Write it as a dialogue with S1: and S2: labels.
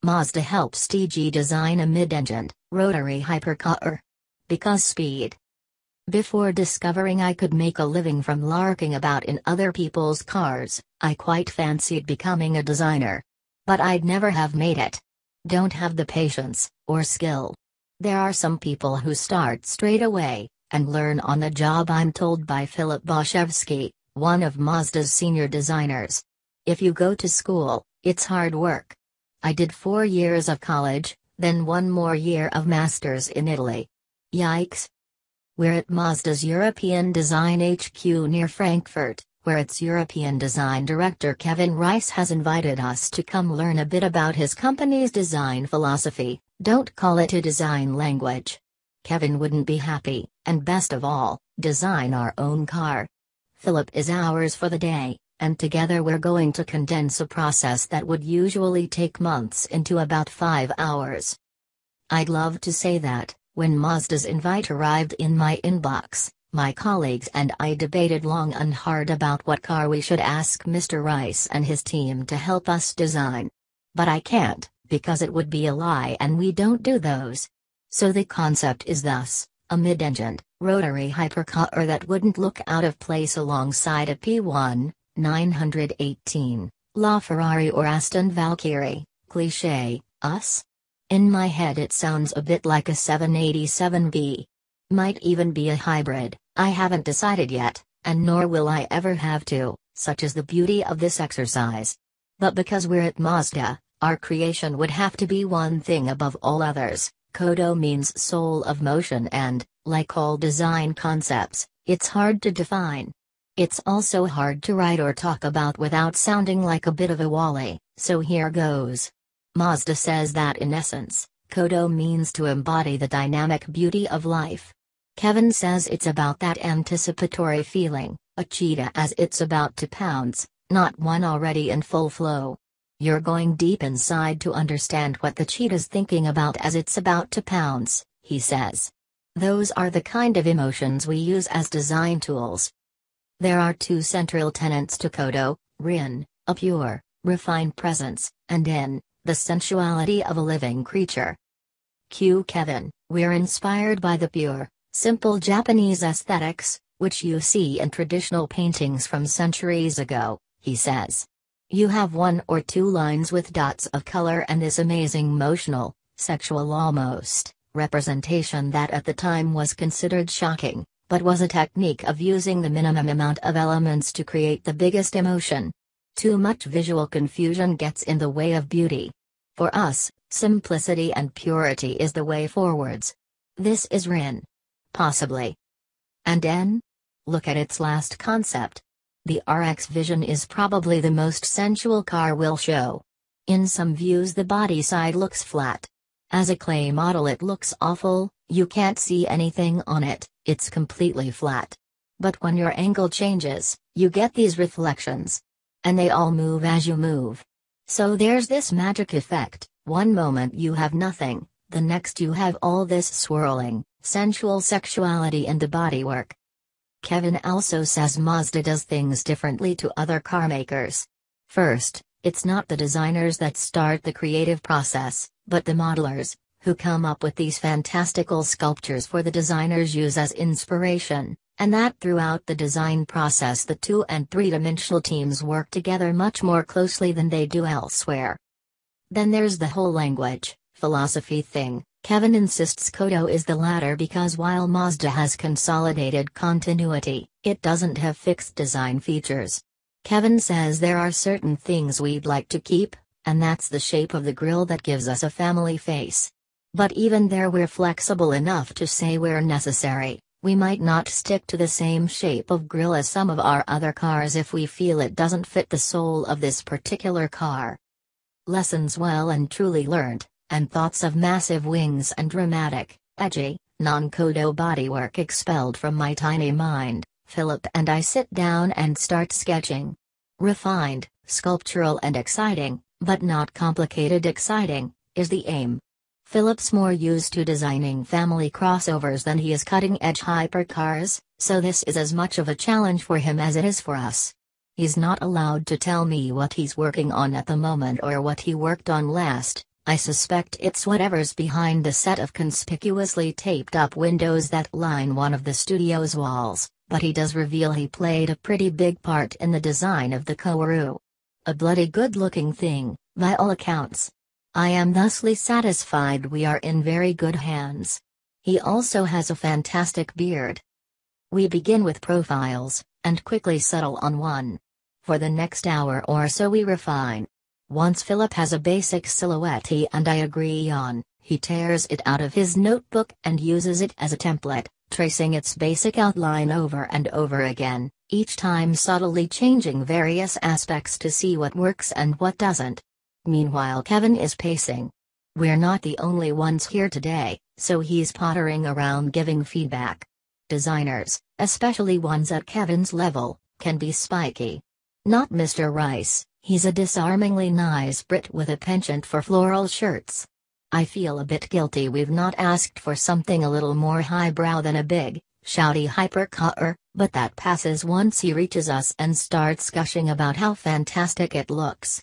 S1: Mazda helps TG design a mid-engined, rotary hypercar. Because speed. Before discovering I could make a living from larking about in other people's cars, I quite fancied becoming a designer. But I'd never have made it. Don't have the patience, or skill. There are some people who start straight away, and learn on the job, I'm told by Filip Boshevski, one of Mazda's senior designers. If you go to school, it's hard work. I did 4 years of college, then 1 more year of masters in Italy. Yikes. We're at Mazda's European Design HQ near Frankfurt, where its European design director Kevin Rice has invited us to come learn a bit about his company's design philosophy. Don't call it a design language. Kevin wouldn't be happy, and best of all, design our own car. Filip is ours for the day, and together we're going to condense a process that would usually take months into about 5 hours. I'd love to say that, when Mazda's invite arrived in my inbox, my colleagues and I debated long and hard about what car we should ask Mr. Rice and his team to help us design. But I can't, because it would be a lie and we don't do those. So the concept is thus, a mid-engined, rotary hypercar that wouldn't look out of place alongside a P1, 918, LaFerrari or Aston Valkyrie, cliché, us? In my head it sounds a bit like a 787B. Might even be a hybrid, I haven't decided yet, and nor will I ever have to, such is the beauty of this exercise. But because we're at Mazda, our creation would have to be one thing above all others. Kodo means soul of motion and, like all design concepts, it's hard to define. It's also hard to write or talk about without sounding like a bit of a Wally, so here goes. Mazda says that in essence, Kodo means to embody the dynamic beauty of life. Kevin says it's about that anticipatory feeling, a cheetah as it's about to pounce, not one already in full flow. You're going deep inside to understand what the cheetah's thinking about as it's about to pounce, he says. Those are the kind of emotions we use as design tools. There are 2 central tenets to Kodo, Rin, a pure, refined presence, and In, the sensuality of a living creature. Q. Kevin, we're inspired by the pure, simple Japanese aesthetics, which you see in traditional paintings from centuries ago, he says. You have 1 or 2 lines with dots of color and this amazing emotional, sexual almost, representation that at the time was considered shocking, but was a technique of using the minimum amount of elements to create the biggest emotion. Too much visual confusion gets in the way of beauty. For us, simplicity and purity is the way forwards. This is Rin. Possibly. And N? Look at its last concept. The RX Vision is probably the most sensual car we'll show. In some views the body side looks flat. As a clay model it looks awful, you can't see anything on it, it's completely flat. But when your angle changes, you get these reflections. And they all move as you move. So there's this magic effect, one moment you have nothing, the next you have all this swirling, sensual sexuality in the bodywork. Kevin also says Mazda does things differently to other carmakers. First, it's not the designers that start the creative process, but the modelers, who come up with these fantastical sculptures for the designers use as inspiration, and that throughout the design process the 2- and 3-dimensional teams work together much more closely than they do elsewhere. Then there's the whole language, philosophy thing. Kevin insists Kodo is the latter because while Mazda has consolidated continuity, it doesn't have fixed design features. Kevin says there are certain things we'd like to keep, and that's the shape of the grille that gives us a family face. But even there we're flexible enough to say where necessary, we might not stick to the same shape of grille as some of our other cars if we feel it doesn't fit the soul of this particular car. Lessons well and truly learned, and thoughts of massive wings and dramatic, edgy, non-Kodo bodywork expelled from my tiny mind, Filip and I sit down and start sketching. Refined, sculptural and exciting, but not complicated exciting, is the aim. Filip's more used to designing family crossovers than he is cutting-edge hypercars, so this is as much of a challenge for him as it is for us. He's not allowed to tell me what he's working on at the moment or what he worked on last. I suspect it's whatever's behind the set of conspicuously taped up windows that line one of the studio's walls, but he does reveal he played a pretty big part in the design of the Kouru. A bloody good-looking thing, by all accounts. I am thusly satisfied we are in very good hands. He also has a fantastic beard. We begin with profiles, and quickly settle on one. For the next hour or so we refine. Once Filip has a basic silhouette he and I agree on, he tears it out of his notebook and uses it as a template, tracing its basic outline over and over again, each time subtly changing various aspects to see what works and what doesn't. Meanwhile Kevin is pacing. We're not the only ones here today, so he's pottering around giving feedback. Designers, especially ones at Kevin's level, can be spiky. Not Mr. Rice, he's a disarmingly nice Brit with a penchant for floral shirts. I feel a bit guilty we've not asked for something a little more highbrow than a big, shouty hypercar, but that passes once he reaches us and starts gushing about how fantastic it looks.